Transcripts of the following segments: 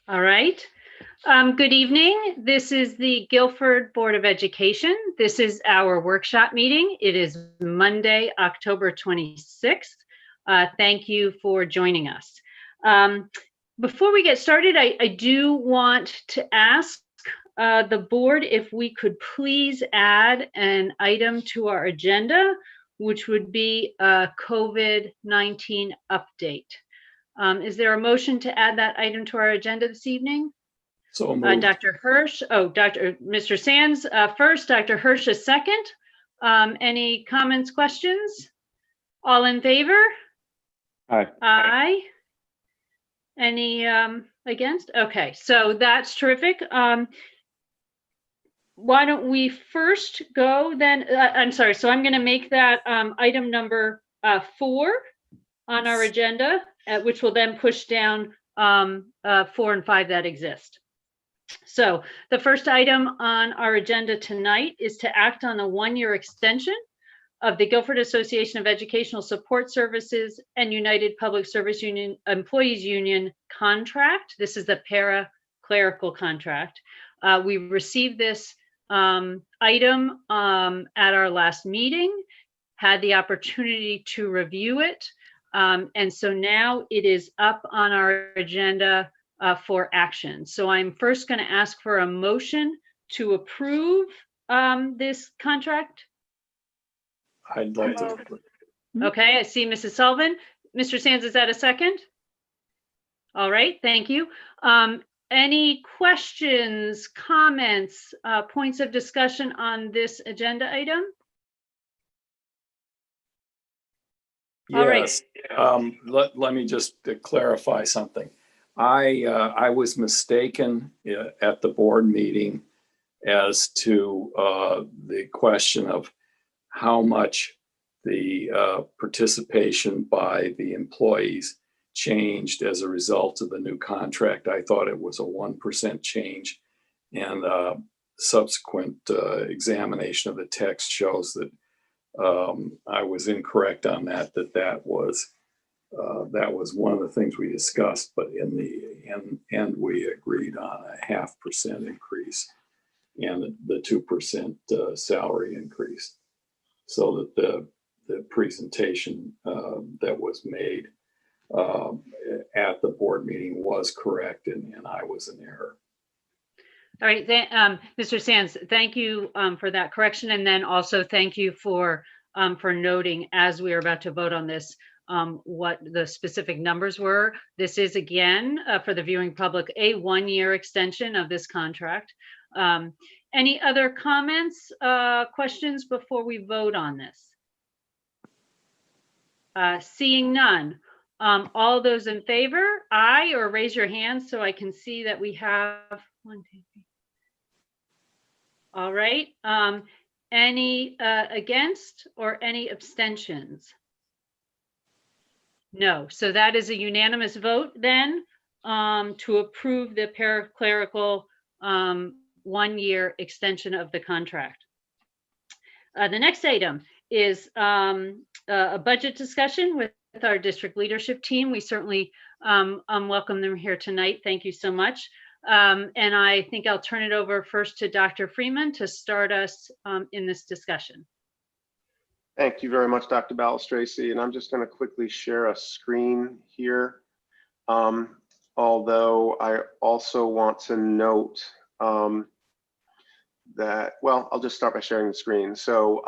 All right. Good evening. This is the Guilford Board of Education. This is our workshop meeting. It is Monday, October 26th. Thank you for joining us. Before we get started, I do want to ask the board if we could please add an item to our agenda, which would be a COVID-19 update. Is there a motion to add that item to our agenda this evening? So moved. Dr. Hirsch, Mr. Sands first, Dr. Hirsch is second. Any comments, questions? All in favor? Aye. Aye. Any against? Okay, so that's terrific. Why don't we first go then, I'm sorry, so I'm gonna make that item number 4 on our agenda, which will then push down 4 and 5 that exist. So the first item on our agenda tonight is to act on a 1-year extension of the Guilford Association of Educational Support Services and United Public Service Union Employees Union contract. This is the para-clerical contract. We received this item at our last meeting, had the opportunity to review it. And so now it is up on our agenda for action. So I'm first going to ask for a motion to approve this contract. I'd like to. Okay, I see Mrs. Sullivan. Mr. Sands, is that a second? All right, thank you. Any questions, comments, points of discussion on this agenda item? Yes. Let me just clarify something. I was mistaken at the board meeting as to the question of how much the participation by the employees changed as a result of the new contract. I thought it was a 1% change, and subsequent examination of the text shows that I was incorrect on that. That was one of the things we discussed, but in the end we agreed on a 0.5% increase and the 2% salary increase, so that the presentation that was made at the board meeting was correct, and I was in error. All right, Mr. Sands, thank you for that correction, and then also thank you for noting, as we are about to vote on this, what the specific numbers were. This is, again, for the viewing public, a 1-year extension of this contract. Any other comments, questions before we vote on this? Seeing none. All those in favor, aye, or raise your hand so I can see that we have 1, 2, 3. All right. Any against or any abstentions? No. So that is a unanimous vote then to approve the para-clerical 1-year extension of the contract. The next item is a budget discussion with our district leadership team. We certainly welcome them here tonight. Thank you so much. And I think I'll turn it over first to Dr. Freeman to start us in this discussion. Thank you very much, Dr. Balistraci. And I'm just going to quickly share a screen here. Although I also want to note that, well, I'll just start by sharing the screen. So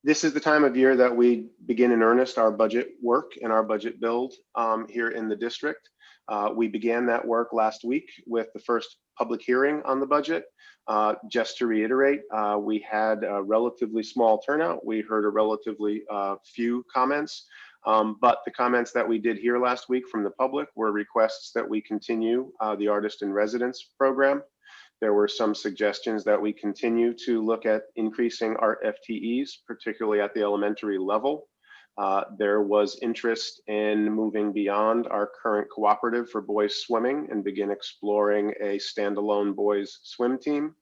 this is the time of year that we begin in earnest our budget work and our budget build here in the district. We began that work last week with the first public hearing on the budget. Just to reiterate, we had a relatively small turnout. We heard a relatively few comments, but the comments that we did hear last week from the public were requests that we continue the Artist in Residence program. There were some suggestions that we continue to look at increasing art FTEs, particularly at the elementary level. There was interest in moving beyond our current cooperative for boys swimming and begin exploring a standalone boys swim team.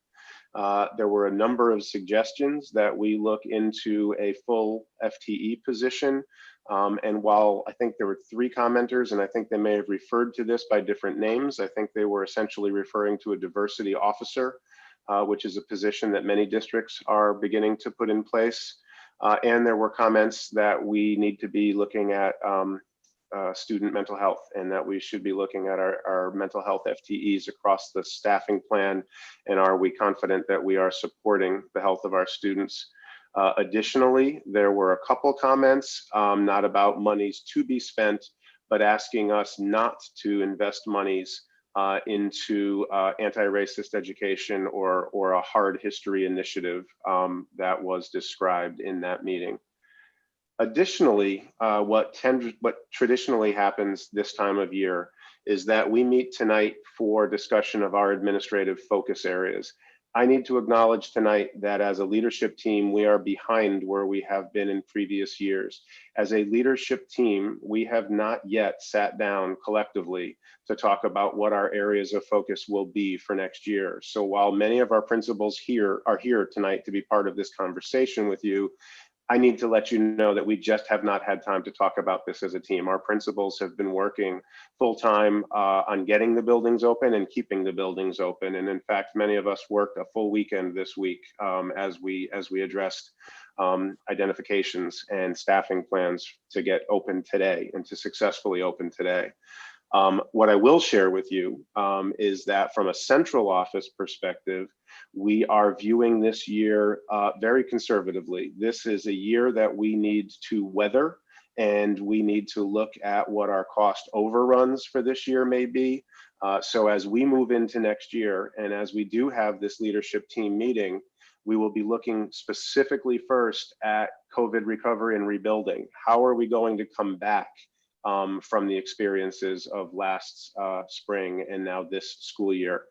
There were a number of suggestions that we look into a full FTE position And while I think there were 3 commenters, and I think they may have referred to this by different names, I think they were essentially referring to a diversity officer, which is a position that many districts are beginning to put in place. And there were comments that we need to be looking at student mental health, and that we should be looking at our mental health FTEs across the staffing plan. And are we confident that we are supporting the health of our students? Additionally, there were a couple comments, not about monies to be spent, but asking us not to invest monies into anti-racist education or a hard history initiative that was described in that meeting. Additionally, what traditionally happens this time of year is that we meet tonight for discussion of our administrative focus areas. I need to acknowledge tonight that as a leadership team, we are behind where we have been in previous years. As a leadership team, we have not yet sat down collectively to talk about what our areas of focus will be for next year. So while many of our principals are here tonight to be part of this conversation with you, I need to let you know that we just have not had time to talk about this as a team. Our principals have been working full time on getting the buildings open and keeping the buildings open. And in fact, many of us worked a full weekend this week as we addressed identifications and staffing plans to get open today and to successfully open today. What I will share with you is that from a central office perspective, we are viewing this year very conservatively. This is a year that we need to weather, and we need to look at what our cost overruns for this year may be. So as we move into next year, and as we do have this leadership team meeting, we will be looking specifically first at COVID recovery and rebuilding. How are we going to come back from the experiences of last spring and now this school year?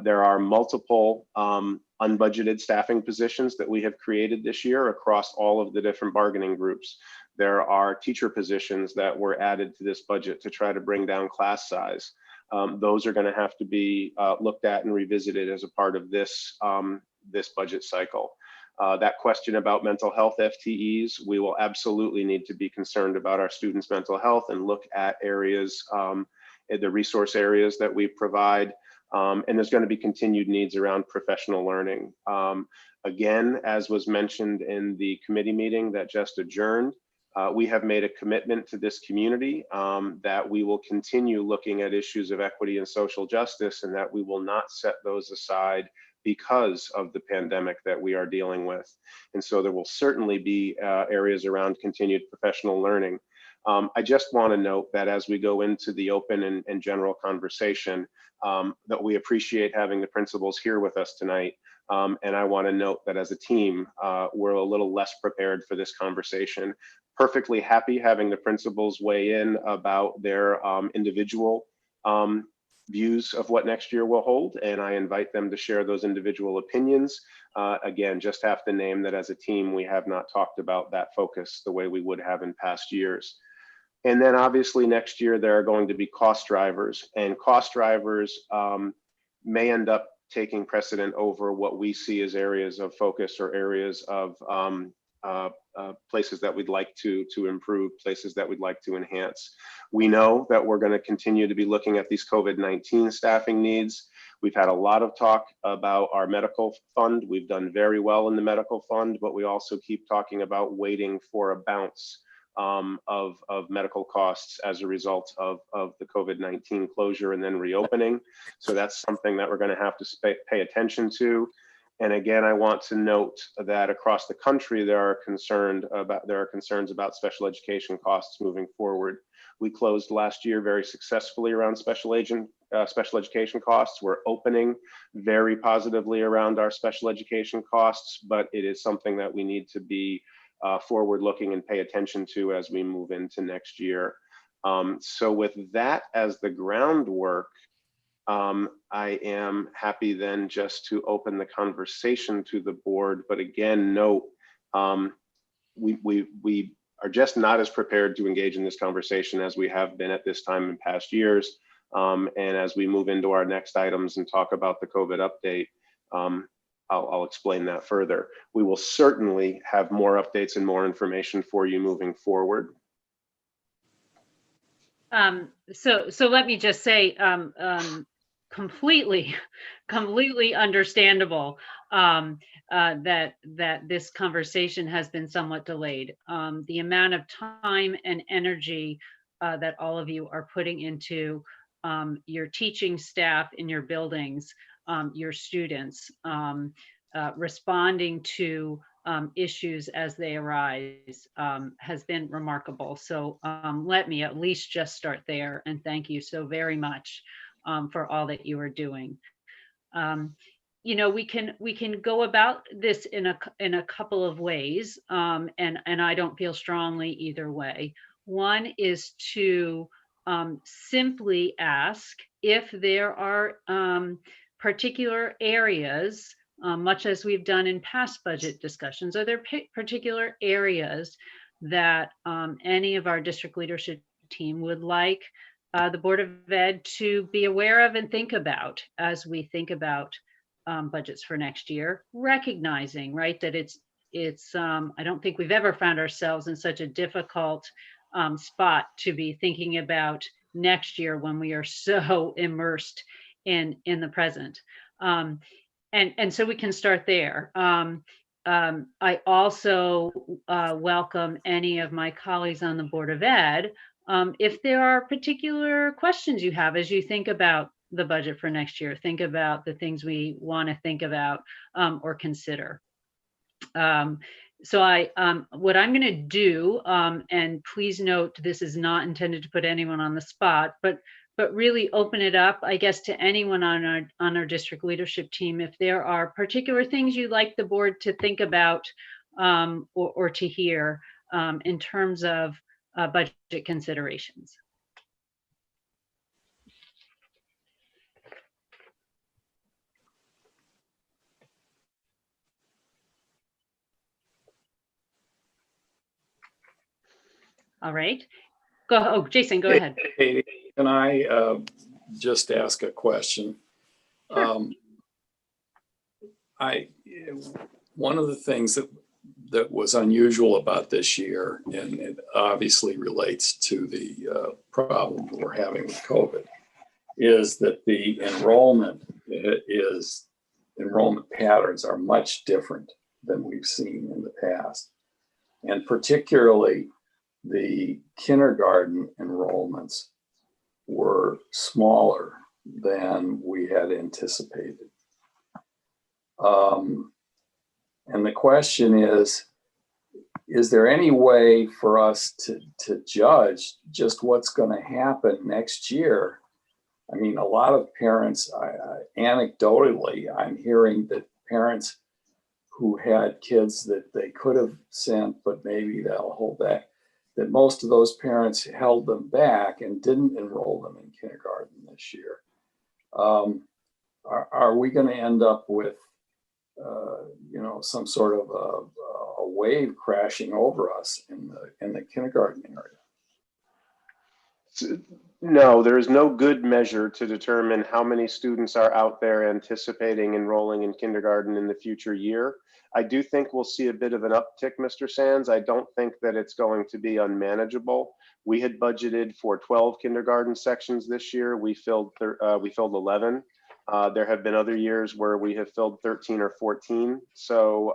There are multiple unbudgeted staffing positions that we have created this year across all of the different bargaining groups. There are teacher positions that were added to this budget to try to bring down class size. Those are going to have to be looked at and revisited as a part of this budget cycle. That question about mental health FTEs, we will absolutely need to be concerned about our students' mental health and look at areas, the resource areas that we provide. And there's going to be continued needs around professional learning. Again, as was mentioned in the committee meeting that just adjourned, we have made a commitment to this community that we will continue looking at issues of equity and social justice, and that we will not set those aside because of the pandemic that we are dealing with. And so there will certainly be areas around continued professional learning. I just want to note that as we go into the open and general conversation, that we appreciate having the principals here with us tonight. And I want to note that as a team, we're a little less prepared for this conversation. Perfectly happy having the principals weigh in about their individual views of what next year will hold, and I invite them to share those individual opinions. Again, just have to name that as a team, we have not talked about that focus the way we would have in past years. And then obviously next year, there are going to be cost drivers, and cost drivers may end up taking precedent over what we see as areas of focus or areas of places that we'd like to improve, places that we'd like to enhance. We know that we're going to continue to be looking at these COVID-19 staffing needs. We've had a lot of talk about our medical fund. We've done very well in the medical fund, but we also keep talking about waiting for a bounce of medical costs as a result of the COVID-19 closure and then reopening. So that's something that we're going to have to pay attention to. And again, I want to note that across the country, there are concerns about special education costs moving forward. We closed last year very successfully around special education costs. We're opening very positively around our special education costs, but it is something that we need to be forward-looking and pay attention to as we move into next year. So with that as the groundwork, I am happy then just to open the conversation to the board. But again, note, we are just not as prepared to engage in this conversation as we have been at this time in past years. And as we move into our next items and talk about the COVID update, I'll explain that further. We will certainly have more updates and more information for you moving forward. So let me just say, completely, completely understandable, that this conversation has been somewhat delayed. The amount of time and energy, that all of you are putting into, your teaching staff in your buildings, your students, responding to, issues as they arise, has been remarkable. So, let me at least just start there and thank you so very much, for all that you are doing. Um, we can go about this in a couple of ways, and I don't feel strongly either way. One is to, simply ask if there are, particular areas, much as we've done in past budget discussions, are there particular areas that, any of our district leadership team would like, the Board of Ed to be aware of and think about as we think about, budgets for next year, recognizing, right, that I don't think we've ever found ourselves in such a difficult, spot to be thinking about next year when we are so immersed in the present. Um, and so we can start there. I also, welcome any of my colleagues on the Board of Ed, if there are particular questions you have as you think about the budget for next year, think about the things we want to think about, or consider. Um, what I'm going to do, and please note, this is not intended to put anyone on the spot, but really open it up, I guess, to anyone on our district leadership team. If there are particular things you'd like the board to think about, or to hear, in terms of, budget considerations. All right. Jason, go ahead. Katie, can I just ask a question? Sure. One of the things that was unusual about this year, and it obviously relates to the problem we're having with COVID, is that the enrollment patterns are much different than we've seen in the past. And particularly the kindergarten enrollments were smaller than we had anticipated. And the question is there any way for us to judge just what's going to happen next year? I mean, a lot of parents, anecdotally, I'm hearing that parents who had kids that they could have sent, but maybe they'll hold back, that most of those parents held them back and didn't enroll them in kindergarten this year. Are we going to end up with, some sort of a wave crashing over us in the kindergarten area? No, there is no good measure to determine how many students are out there anticipating enrolling in kindergarten in the future year. I do think we'll see a bit of an uptick, Mr. Sands. I don't think that it's going to be unmanageable. We had budgeted for 12 kindergarten sections this year. We filled 11. There have been other years where we have filled 13 or 14. So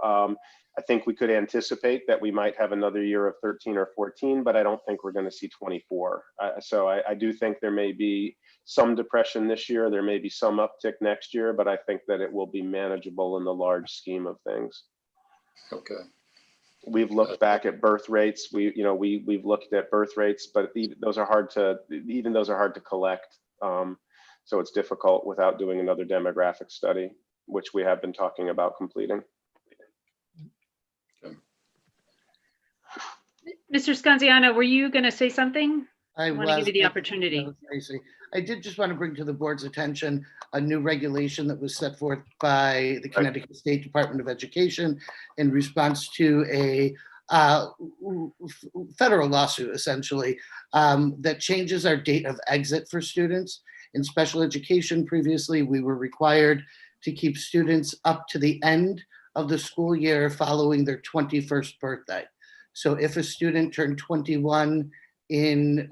I think we could anticipate that we might have another year of 13 or 14, but I don't think we're going to see 24. So I do think there may be some depression this year. There may be some uptick next year, but I think that it will be manageable in the large scheme of things. Okay. We've looked back at birth rates. We've looked at birth rates, but even those are hard to collect. So it's difficult without doing another demographic study, which we have been talking about completing. Mr. Scanziano, were you going to say something? I want to give you the opportunity. I did just want to bring to the board's attention a new regulation that was set forth by the Connecticut State Department of Education in response to a federal lawsuit, essentially, that changes our date of exit for students. In special education, previously, we were required to keep students up to the end of the school year following their 21st birthday. So if a student turned 21 in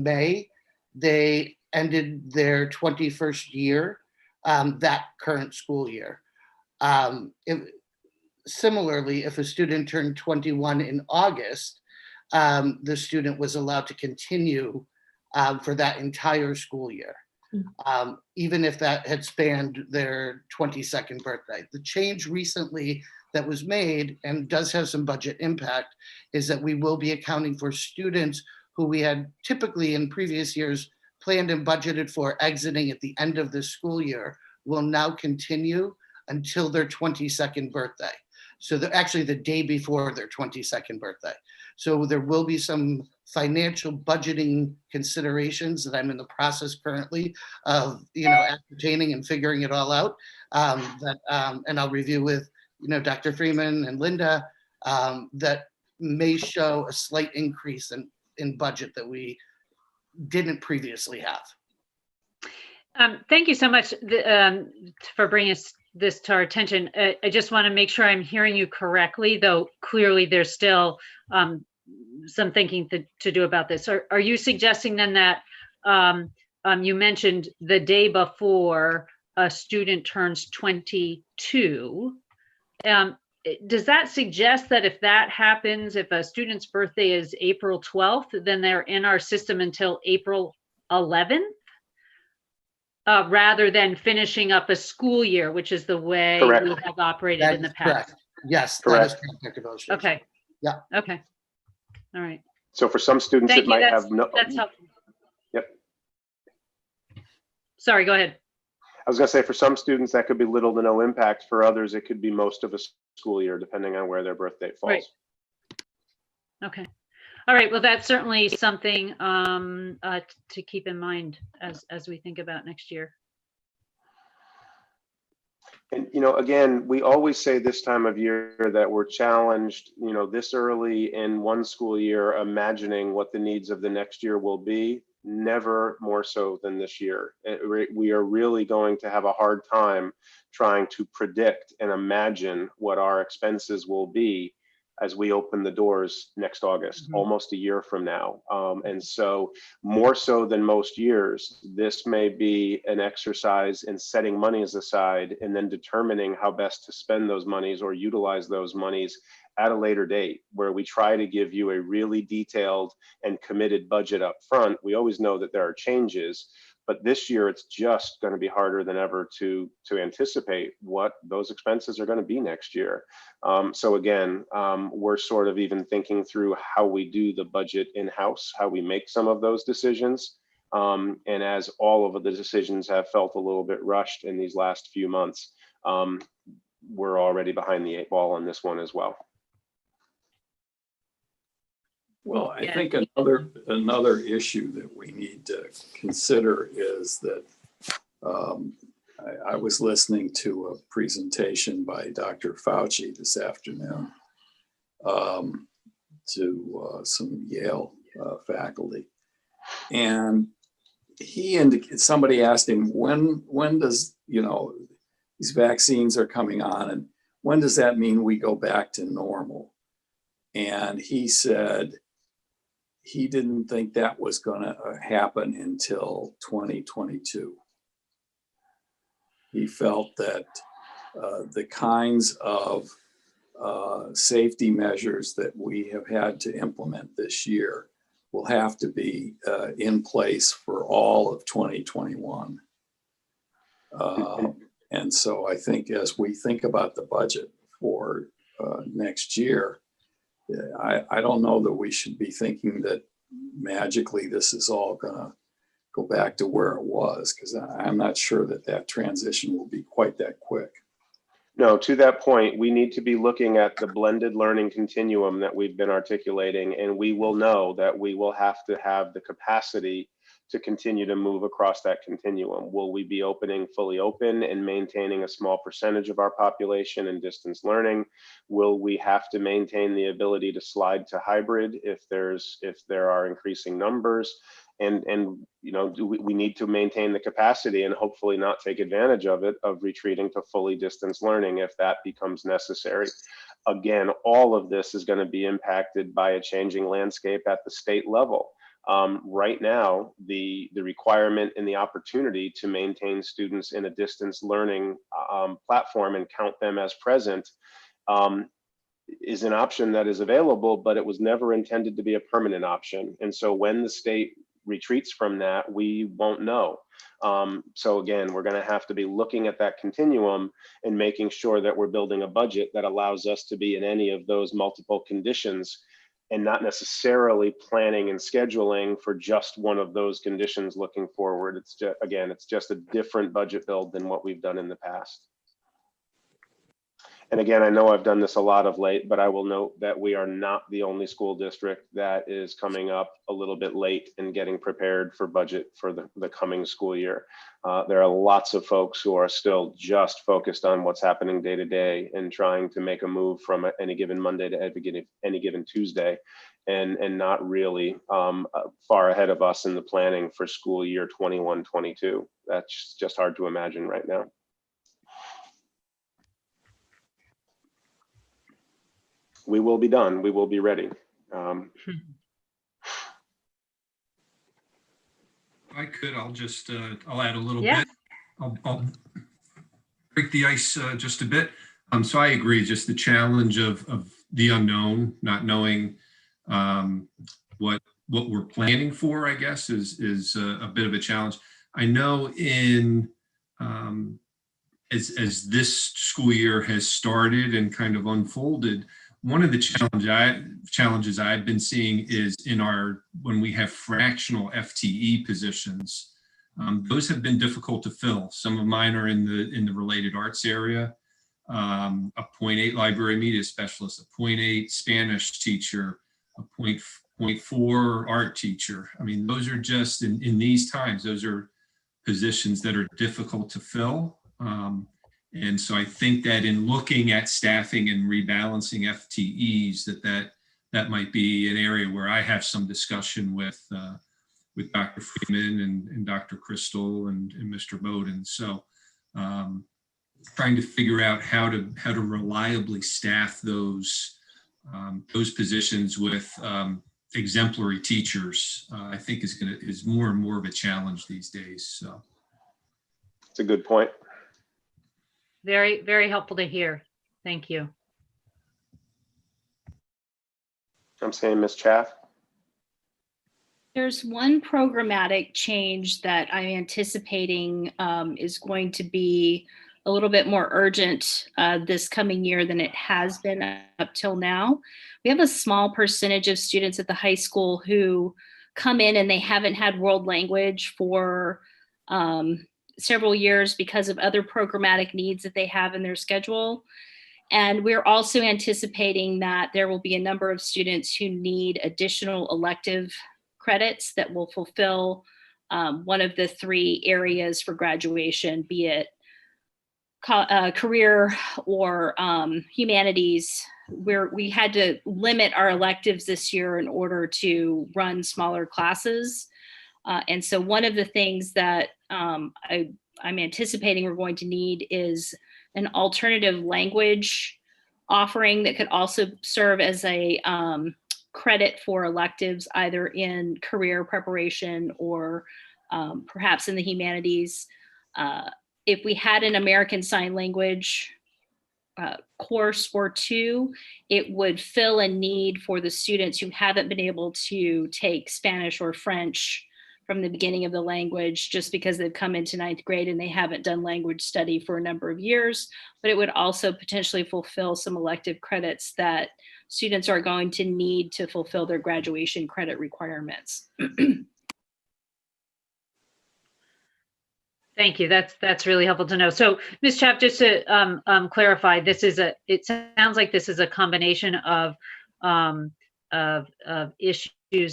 May, they ended their 21st year, that current school year. Similarly, if a student turned 21 in August, the student was allowed to continue for that entire school year, even if that had spanned their 22nd birthday. The change recently that was made, and does have some budget impact, is that we will be accounting for students who we had typically in previous years planned and budgeted for exiting at the end of this school year, will now continue until their 22nd birthday. So they're actually the day before their 22nd birthday. So there will be some financial budgeting considerations that I'm in the process currently of, ascertaining and figuring it all out. And I'll review with, Dr. Freeman and Linda, that may show a slight increase in budget that we didn't previously have. Thank you so much for bringing this to our attention. I just want to make sure I'm hearing you correctly, though clearly there's still some thinking to do about this. Are you suggesting then that you mentioned the day before a student turns 22? Does that suggest that if that happens, if a student's birthday is April 12th, then they're in our system until April 11th? Rather than finishing up a school year, which is the way Correct. we have operated That in the is past. correct. Yes, Correct. that is correct, Dr. Bosher. Okay. Yeah. Okay. All right. So for some students, Thank it you. might have no. That's helpful. Yep. Sorry, go ahead. I was going to say, for some students, that could be little to no impact. For others, it could be most of a school year, depending on where their birth date falls. Right. Okay. All right. Well, that's certainly something to keep in mind as we think about next year. And, again, we always say this time of year that we're challenged, this early in one school year, imagining what the needs of the next year will be. Never more so than this year. We are really going to have a hard time trying to predict and imagine what our expenses will be as we open the doors next August, almost a year from now. And so more so than most years, this may be an exercise in setting monies aside and then determining how best to spend those monies or utilize those monies at a later date, where we try to give you a really detailed and committed budget up front. We always know that there are changes, but this year it's just going to be harder than ever to anticipate what those expenses are going to be next year. So again, we're sort of even thinking through how we do the budget in-house, how we make some of those decisions. And as all of the decisions have felt a little bit rushed in these last few months, we're already behind the 8 ball on this one as well. Well, I think another issue that we need to consider is that I was listening to a presentation by Dr. Fauci this afternoon to some Yale faculty, and he indicated, somebody asked him, when does, these vaccines are coming on, and when does that mean we go back to normal? And he said he didn't think that was going to happen until 2022. He felt that the kinds of safety measures that we have had to implement this year will have to be in place for all of 2021. And so I think as we think about the budget for next year, I don't know that we should be thinking that magically this is all going to go back to where it was, because I'm not sure that transition will be quite that quick. No, to that point, we need to be looking at the blended learning continuum that we've been articulating, and we will know that we will have to have the capacity to continue to move across that continuum. Will we be opening fully open and maintaining a small percentage of our population in distance learning? Will we have to maintain the ability to slide to hybrid if there are increasing numbers? And we need to maintain the capacity and hopefully not take advantage of it, of retreating to fully distance learning if that becomes necessary. Again, all of this is going to be impacted by a changing landscape at the state level. Right now, the requirement and the opportunity to maintain students in a distance learning platform and count them as present is an option that is available, but it was never intended to be a permanent option. And so when the state retreats from that, we won't know. So again, we're going to have to be looking at that continuum and making sure that we're building a budget that allows us to be in any of those multiple conditions, and not necessarily planning and scheduling for just one of those conditions looking forward. It's just, again, it's just a different budget build than what we've done in the past. And again, I know I've done this a lot of late, but I will note that we are not the only school district that is coming up a little bit late in getting prepared for budget for the coming school year. There are lots of folks who are still just focused on what's happening day to day and trying to make a move from any given Monday to any given Tuesday, and not really far ahead of us in the planning for school year 21-22. That's just hard to imagine right now. We will be done. We will be ready. If I could, I'll just, I'll add a little Yeah. bit. I'll break the ice just a bit. So I agree, just the challenge of the unknown, not knowing what we're planning for, I guess, is a bit of a challenge. I know in, as this school year has started and kind of unfolded, one of the challenges I've been seeing is when we have fractional FTE positions, those have been difficult to fill. Some of mine are in the related arts area, a 0.8 library media specialist, a 0.8 Spanish teacher, a 0.4 art teacher. I mean, those are just in these times, those are positions that are difficult to fill. And so I think that in looking at staffing and rebalancing FTEs, that might be an area where I have some discussion with Dr. Freeman and Dr. Crystal and Mr. Bowden. So trying to figure out how to reliably staff those positions with exemplary teachers, I think is more and more of a challenge these days. So it's a good point. Very, very helpful to hear. Thank you. I'm saying, Ms. Chaff. There's one programmatic change that I'm anticipating is going to be a little bit more urgent this coming year than it has been up till now. We have a small percentage of students at the high school who come in and they haven't had world language for several years because of other programmatic needs that they have in their schedule. And we're also anticipating that there will be a number of students who need additional elective credits that will fulfill one of the three areas for graduation, be it career or humanities, where we had to limit our electives this year in order to run smaller classes. And so one of the things that I'm anticipating we're going to need is an alternative language offering that could also serve as a credit for electives, either in career preparation or perhaps in the humanities. If we had an American Sign Language course or two, it would fill a need for the students who haven't been able to take Spanish or French from the beginning of the language just because they've come into ninth grade and they haven't done language study for a number of years. But it would also potentially fulfill some elective credits that students are going to need to fulfill their graduation credit requirements. Thank you. That's really helpful to know. So, Ms. Chapp, just to clarify, it sounds like this is a combination of issues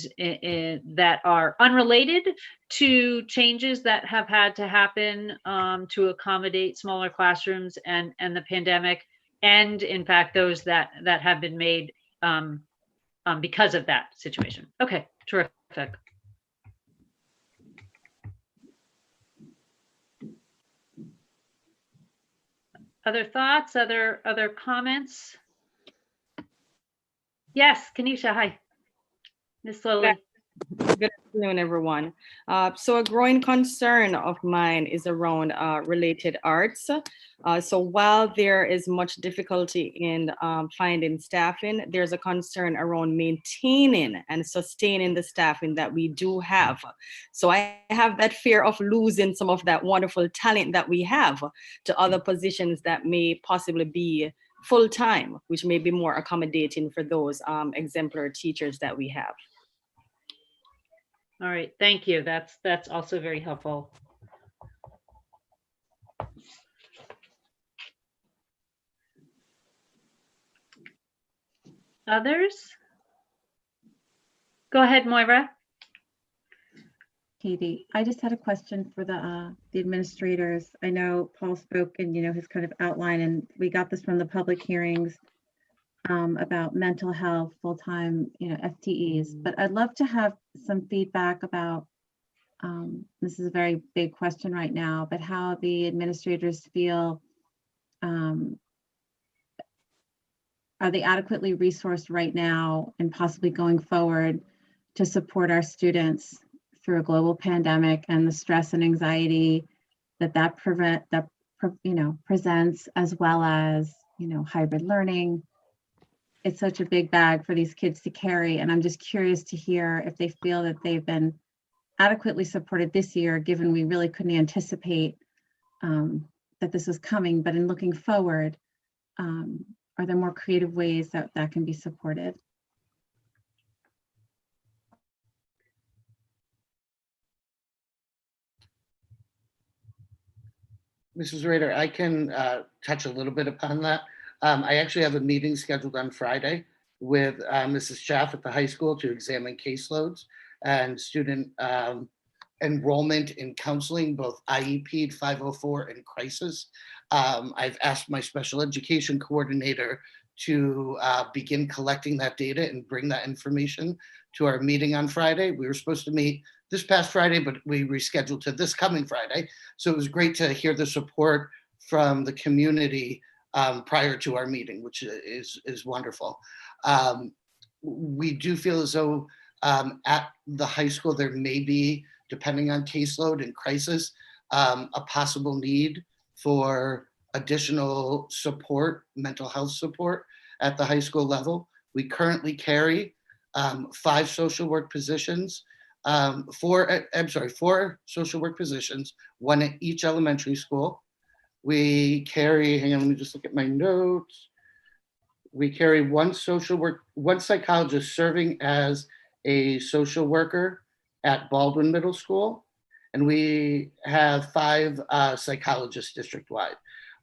that are unrelated to changes that have had to happen to accommodate smaller classrooms and the pandemic, and in fact those that have been made because of that situation. Okay, terrific. Other thoughts, other comments? Yes, Kanisha, hi. Ms. Slowly. Good afternoon, everyone. So a growing concern of mine is around related arts. So while there is much difficulty in finding staffing, there's a concern around maintaining and sustaining the staffing that we do have. So I have that fear of losing some of that wonderful talent that we have to other positions that may possibly be full-time, which may be more accommodating for those exemplary teachers that we have. All right, thank you. That's also very helpful. Others? Go ahead, Moira. Katie, I just had a question for the administrators. I know Paul spoke and, his kind of outline, and we got this from the public hearings about mental health, full-time, FTEs, but I'd love to have some feedback about, this is a very big question right now, but how the administrators feel, are they adequately resourced right now and possibly going forward to support our students through a global pandemic and the stress and anxiety that presents, as well as, hybrid learning. It's such a big bag for these kids to carry. And I'm just curious to hear if they feel that they've been adequately supported this year, given we really couldn't anticipate that this was coming. But in looking forward, are there more creative ways that can be supported? Mrs. Rader, I can touch a little bit upon that. I actually have a meeting scheduled on Friday with Mrs. Schaff at the high school to examine caseloads and student enrollment in counseling, both IEP, 504, and crisis. I've asked my special education coordinator to begin collecting that data and bring that information to our meeting on Friday. We were supposed to meet this past Friday, but we rescheduled to this coming Friday. So it was great to hear the support from the community prior to our meeting, which is wonderful. We do feel as though at the high school, there may be, depending on caseload and crisis, a possible need for additional support, mental health support at the high school level. We currently carry 5 social work positions, 4 social work positions, 1 at each elementary school. We carry, hang on, let me just look at my notes. We carry 1 psychologist serving as a social worker at Baldwin Middle School. And we have 5 psychologists district-wide.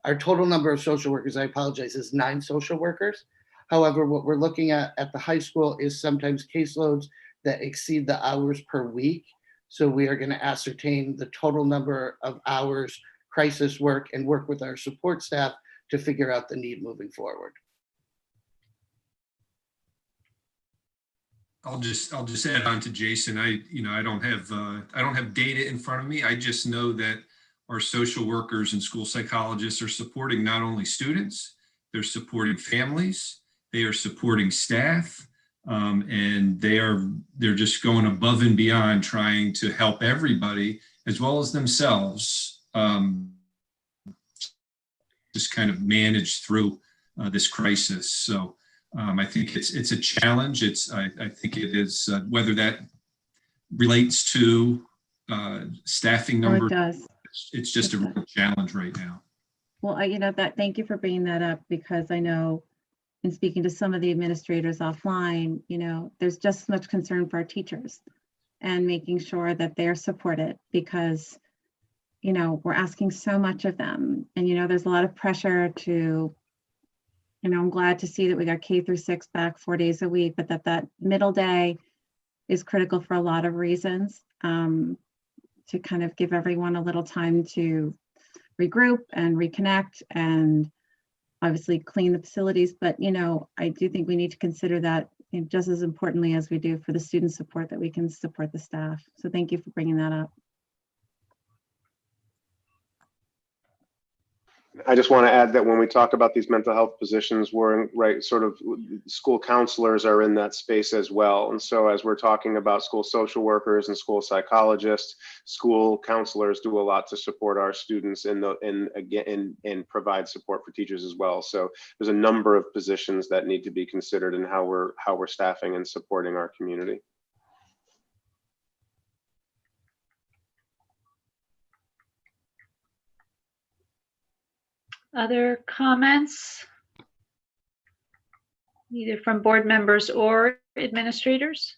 Our total number of social workers, I apologize, is 9 social workers. However, what we're looking at the high school is sometimes caseloads that exceed the hours per week. So we are going to ascertain the total number of hours crisis work and work with our support staff to figure out the need moving forward. I'll just add on to Jason. I don't have data in front of me. I just know that our social workers and school psychologists are supporting not only students, they're supporting families, they are supporting staff, and they're just going above and beyond trying to help everybody as well as themselves just kind of manage through this crisis. So I think it's a challenge. I think it is whether that relates to staffing numbers. Oh, it does. It's just a real challenge right now. Well, thank you for bringing that up, because I know in speaking to some of the administrators offline, there's just as much concern for our teachers and making sure that they're supported, because, we're asking so much of them. And, there's a lot of pressure to, I'm glad to see that we got K through 6 back 4 days a week, but that middle day is critical for a lot of reasons, to kind of give everyone a little time to regroup and reconnect and obviously clean the facilities. But, I do think we need to consider that just as importantly as we do for the student support, that we can support the staff. So thank you for bringing that up. I just want to add that when we talk about these mental health positions, we're in, right, sort of school counselors are in that space as well. And so as we're talking about school social workers and school psychologists, school counselors do a lot to support our students and provide support for teachers as well. So there's a number of positions that need to be considered in how we're staffing and supporting our community. Other comments? Either from board members or administrators?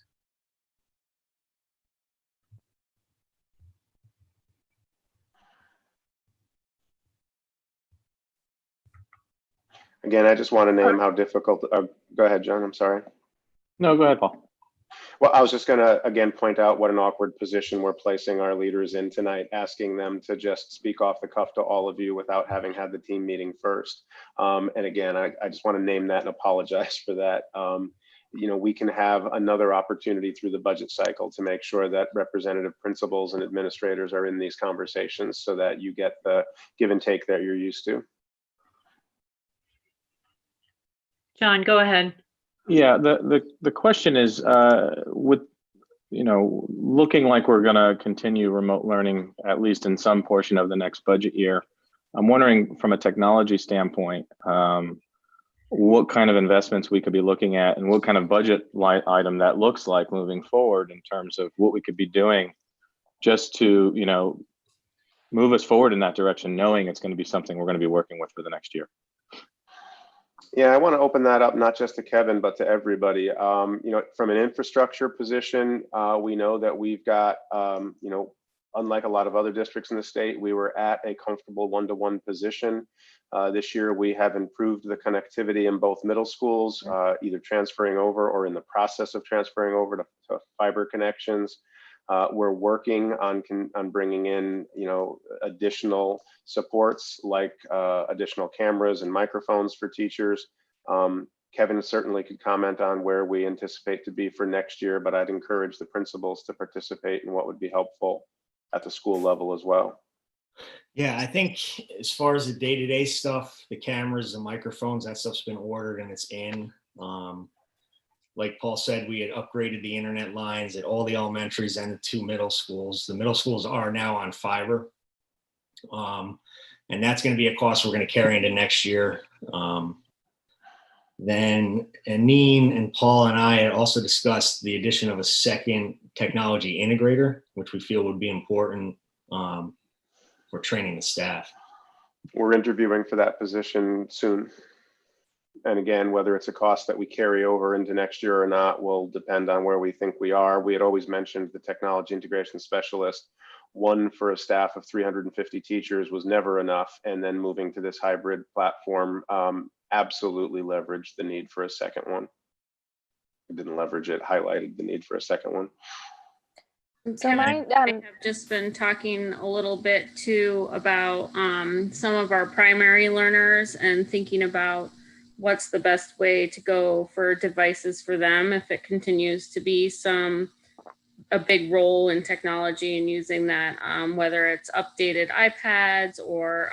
Again, I just want to name how difficult, go ahead, John, I'm sorry. No, go ahead, Paul. Well, I was just going to, again, point out what an awkward position we're placing our leaders in tonight, asking them to just speak off the cuff to all of you without having had the team meeting first. And again, I just want to name that and apologize for that. You know, we can have another opportunity through the budget cycle to make sure that representative principals and administrators are in these conversations so that you get the give and take that you're used to. John, go ahead. Yeah, the question is, with, you know, looking like we're going to continue remote learning, at least in some portion of the next budget year, I'm wondering from a technology standpoint, what kind of investments we could be looking at and what kind of budget line item that looks like moving forward in terms of what we could be doing just to, you know, move us forward in that direction, knowing it's going to be something we're going to be working with for the next year. Yeah, I want to open that up not just to Kevin, but to everybody. You know, from an infrastructure position, we know that we've got, you know, unlike a lot of other districts in the state, we were at a comfortable one-to-one position. This year, we have improved the connectivity in both middle schools, either transferring over or in the process of transferring over to fiber connections. We're working on bringing in, you know, additional supports like additional cameras and microphones for teachers. Kevin certainly could comment on where we anticipate to be for next year, but I'd encourage the principals to participate in what would be helpful at the school level as well. Yeah, I think as far as the day-to-day stuff, the cameras, the microphones, that stuff's been ordered and it's in. Like Paul said, we had upgraded the internet lines at all the elementaries and the 2 middle schools. The middle schools are now on fiber. And that's going to be a cost we're going to carry into next year. Then Aneen and Paul and I had also discussed the addition of a second technology integrator, which we feel would be important for training the staff. We're interviewing for that position soon. And again, whether it's a cost that we carry over into next year or not will depend on where we think we are. We had always mentioned the technology integration specialist. One for a staff of 350 teachers was never enough. And then moving to this hybrid platform absolutely leveraged the need for a second one. It didn't leverage it, highlighted the need for a second one. So I have just been talking a little bit too about some of our primary learners and thinking about what's the best way to go for devices for them if it continues to be a big role in technology and using that, whether it's updated iPads or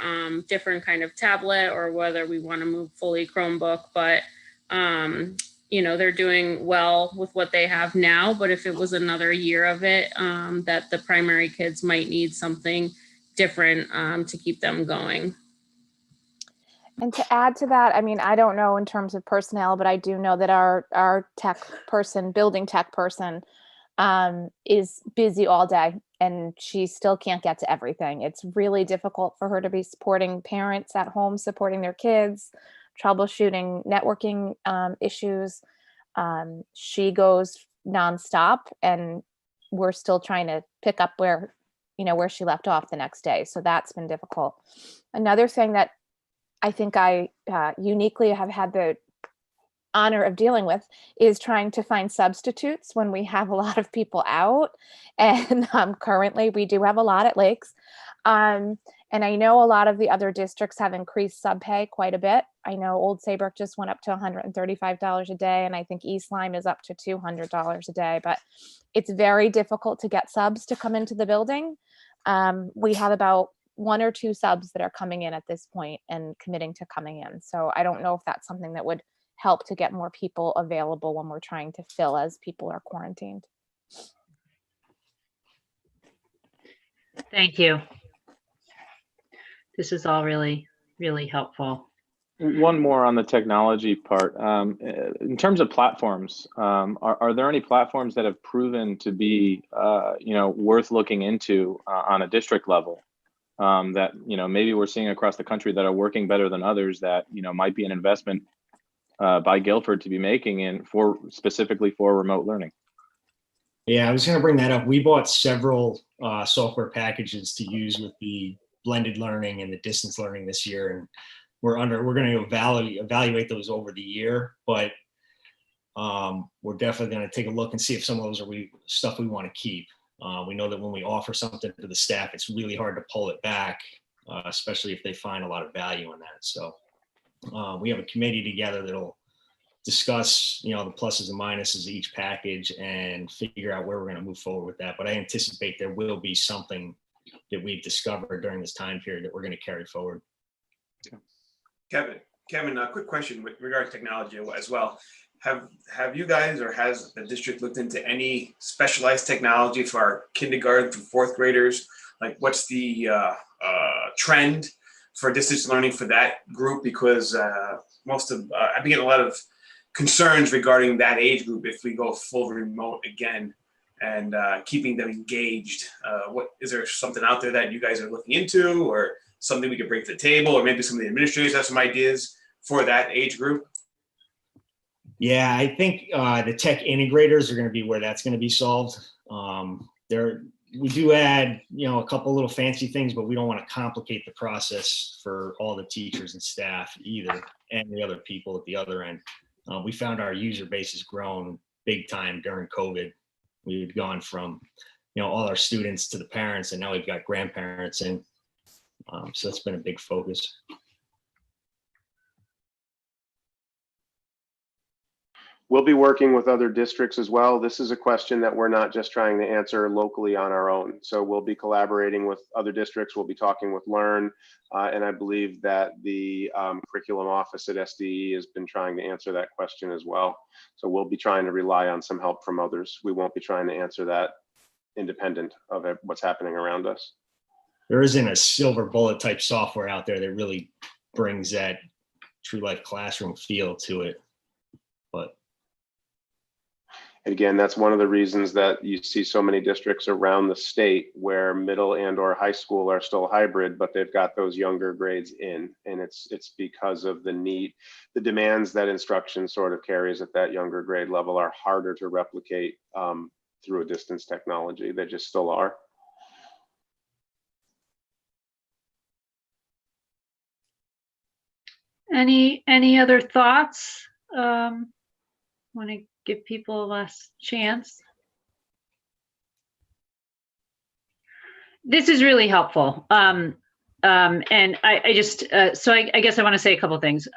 different kind of tablet, or whether we want to move fully Chromebook. But you know, they're doing well with what they have now, but if it was another year of it, that the primary kids might need something different to keep them going. And to add to that, I mean, I don't know in terms of personnel, but I do know that our tech person, building tech person, is busy all day and she still can't get to everything. It's really difficult for her to be supporting parents at home, supporting their kids, troubleshooting networking issues. She goes nonstop and we're still trying to pick up where she left off the next day. So that's been difficult. Another thing that I think I uniquely have had the honor of dealing with is trying to find substitutes when we have a lot of people out. And currently we do have a lot at Lakes. And I know a lot of the other districts have increased sub pay quite a bit. I know Old Saybrook just went up to $135 a day, and I think East Lyme is up to $200 a day, but it's very difficult to get subs to come into the building. We have about 1 or 2 subs that are coming in at this point and committing to coming in. So I don't know if that's something that would help to get more people available when we're trying to fill as people are quarantined. Thank you. This is all really, really helpful. One more on the technology part. In terms of platforms, are there any platforms that have proven to be, worth looking into on a district level that, maybe we're seeing across the country that are working better than others that, might be an investment by Guilford to be making specifically for remote learning? Yeah, I was going to bring that up. We bought several software packages to use with the blended learning and the distance learning this year, and we're going to evaluate those over the year, but we're definitely going to take a look and see if some of those are stuff we want to keep. We know that when we offer something to the staff, it's really hard to pull it back, especially if they find a lot of value in that. So we have a committee together that'll discuss, the pluses and minuses of each package and figure out where we're going to move forward with that. But I anticipate there will be something that we've discovered during this time period that we're going to carry forward. Kevin, a quick question with regard to technology as well. Have you guys, or has the district looked into any specialized technology for our kindergarten through 4th graders? Like, what's the trend for distance learning for that group? Because I've been getting a lot of concerns regarding that age group if we go full remote again, and keeping them engaged. What is there something out there that you guys are looking into, or something we could bring to the table, or maybe some of the administrators have some ideas for that age group? Yeah, I think the tech integrators are going to be where that's going to be solved. We do add, a couple little fancy things, but we don't want to complicate the process for all the teachers and staff either, and the other people at the other end. We found our user base has grown big time during COVID. We've gone from, all our students to the parents, and now we've got grandparents in. So that's been a big focus. We'll be working with other districts as well. This is a question that we're not just trying to answer locally on our own. So we'll be collaborating with other districts. We'll be talking with Learn. And I believe that the curriculum office at SDE has been trying to answer that question as well. So we'll be trying to rely on some help from others. We won't be trying to answer that independent of what's happening around us. There isn't a silver bullet type software out there that really brings that true life classroom feel to it. But again, that's one of the reasons that you see so many districts around the state where middle and or high school are still hybrid, but they've got those younger grades in, and it's because of the demands that instruction sort of carries at that younger grade level are harder to replicate through a distance technology. They just still are. Any other thoughts? Want to give people a last chance? This is really helpful. And I just, so I guess I want to say a couple of things.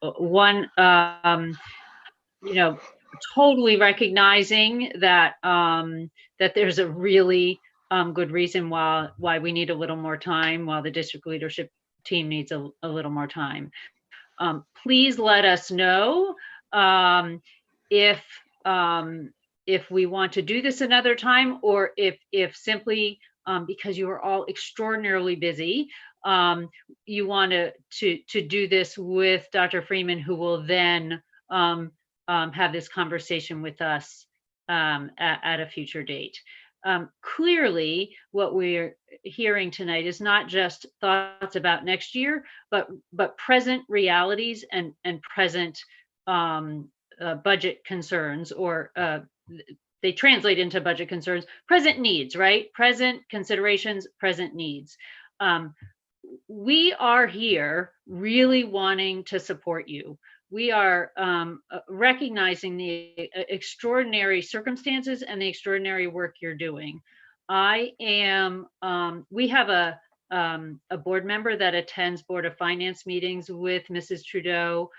One, totally recognizing that that there's a really good reason why we need a little more time, while the district leadership team needs a little more time. Please let us know if we want to do this another time, or if simply because you are all extraordinarily busy, you want to do this with Dr. Freeman, who will then have this conversation with us at a future date. Clearly, what we're hearing tonight is not just thoughts about next year, but present realities and present budget concerns, or they translate into budget concerns, present needs, right? Present considerations, present needs. We are here really wanting to support you. We are recognizing the extraordinary circumstances and the extraordinary work you're doing. We have a board member that attends Board of Finance meetings with Mrs. Trudeau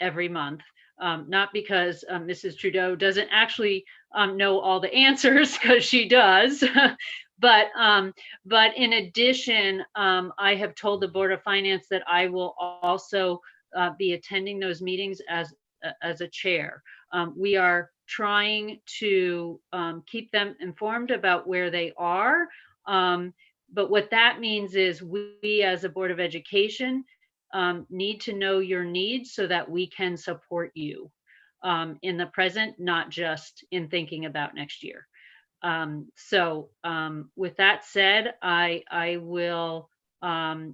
every month. Not because Mrs. Trudeau doesn't actually know all the answers, because she does, But in addition, I have told the Board of Finance that I will also be attending those meetings as a chair. We are trying to keep them informed about where they are. But what that means is we as a Board of Education need to know your needs so that we can support you in the present, not just in thinking about next year. So with that said, I will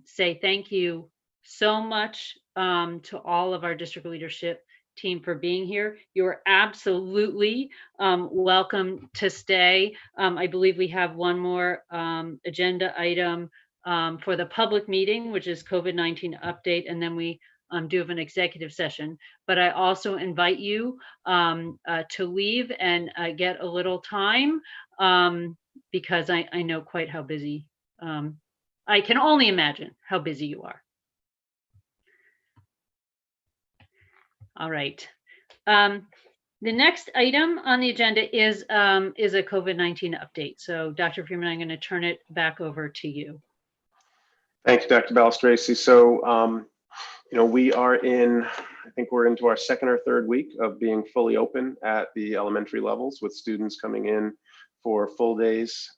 say thank you so much to all of our district leadership team for being here. You're absolutely welcome to stay. I believe we have one more agenda item for the public meeting, which is COVID-19 update, and then we do have an executive session. But I also invite you to leave and get a little time because I know quite how busy, I can only imagine how busy you are. All right. The next item on the agenda is a COVID-19 update. So Dr. Freeman, I'm going to turn it back over to you. Thank you, Dr. Balistraci. So, we are I think we're into our second or third week of being fully open at the elementary levels with students coming in for full days,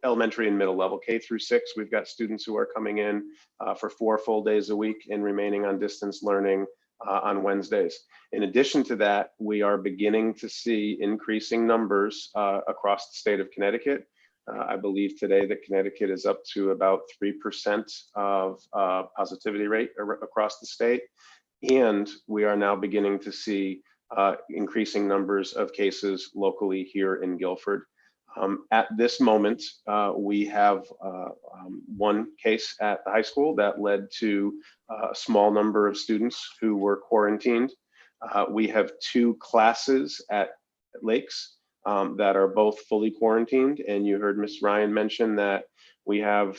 elementary and middle level, K through 6. We've got students who are coming in for 4 full days a week and remaining on distance learning on Wednesdays. In addition to that, we are beginning to see increasing numbers across the state of Connecticut. I believe today that Connecticut is up to about 3% of positivity rate across the state. And we are now beginning to see increasing numbers of cases locally here in Guilford. At this moment, we have one case at the high school that led to a small number of students who were quarantined. We have 2 classes at Lakes that are both fully quarantined. And you heard Ms. Ryan mention that we have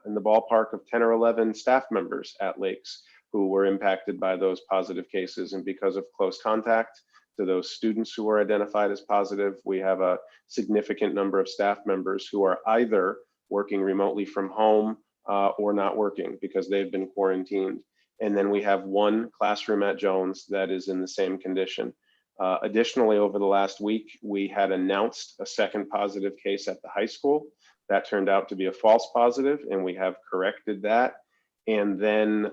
in the ballpark of 10 or 11 staff members at Lakes who were impacted by those positive cases. And because of close contact to those students who were identified as positive, we have a significant number of staff members who are either working remotely from home or not working because they've been quarantined. And then we have 1 classroom at Jones that is in the same condition. Additionally, over the last week, we had announced a second positive case at the high school. That turned out to be a false positive, and we have corrected that. And then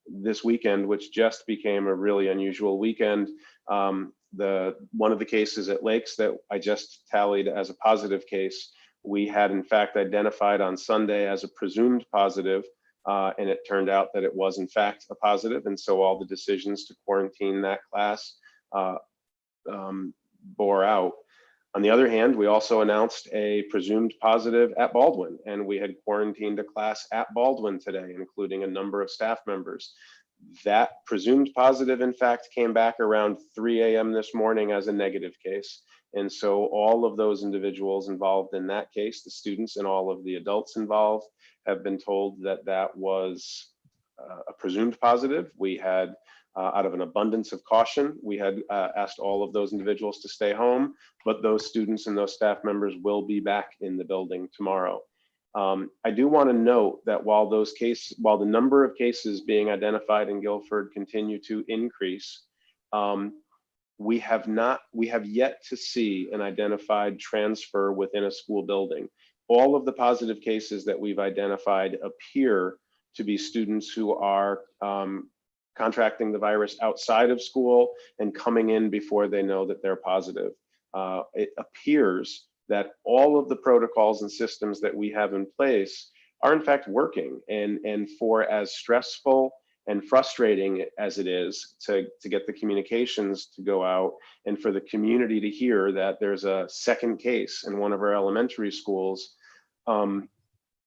this weekend, which just became a really unusual weekend, one of the cases at Lakes that I just tallied as a positive case, we had in fact identified on Sunday as a presumed positive, and it turned out that it was in fact a positive. And so all the decisions to quarantine that class bore out. On the other hand, we also announced a presumed positive at Baldwin, and we had quarantined a class at Baldwin today, including a number of staff members. That presumed positive, in fact, came back around 3 a.m. this morning as a negative case. And so all of those individuals involved in that case, the students and all of the adults involved, have been told that that was a presumed positive. We had out of an abundance of caution, we had asked all of those individuals to stay home, but those students and those staff members will be back in the building tomorrow. I do want to note that while the number of cases being identified in Guilford continue to increase, we have yet to see an identified transfer within a school building. All of the positive cases that we've identified appear to be students who are contracting the virus outside of school and coming in before they know that they're positive. It appears that all of the protocols and systems that we have in place are in fact working. And for as stressful and frustrating as it is to get the communications to go out and for the community to hear that there's a second case in one of our elementary schools,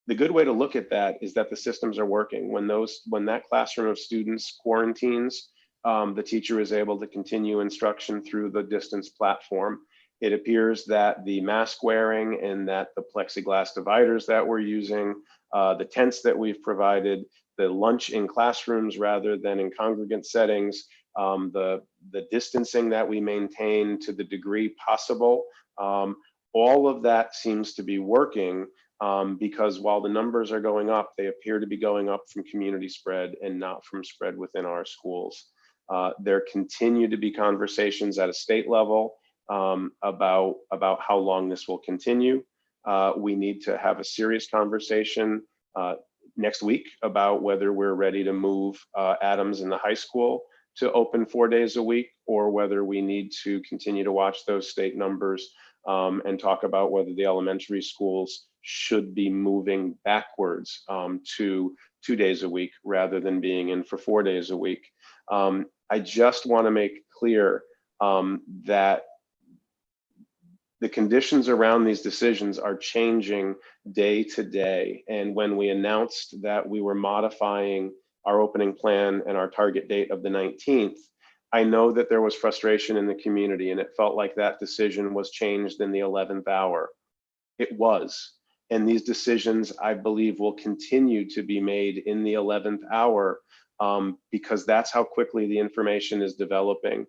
the good way to look at that is that the systems are working. When that classroom of students quarantines, the teacher is able to continue instruction through the distance platform. It appears that the mask wearing and that the plexiglass dividers that we're using, the tents that we've provided, the lunch in classrooms rather than in congregate settings, the distancing that we maintain to the degree possible, All of that seems to be working because while the numbers are going up, they appear to be going up from community spread and not from spread within our schools. There continue to be conversations at a state level about how long this will continue. We need to have a serious conversation next week about whether we're ready to move Adams in the high school to open 4 days a week, or whether we need to continue to watch those state numbers and talk about whether the elementary schools should be moving backwards to 2 days a week rather than being in for 4 days a week. I just want to make clear that the conditions around these decisions are changing day to day. And when we announced that we were modifying our opening plan and our target date of the 19th, I know that there was frustration in the community, and it felt like that decision was changed in the 11th hour. It was. And these decisions, I believe, will continue to be made in the 11th hour because that's how quickly the information is developing.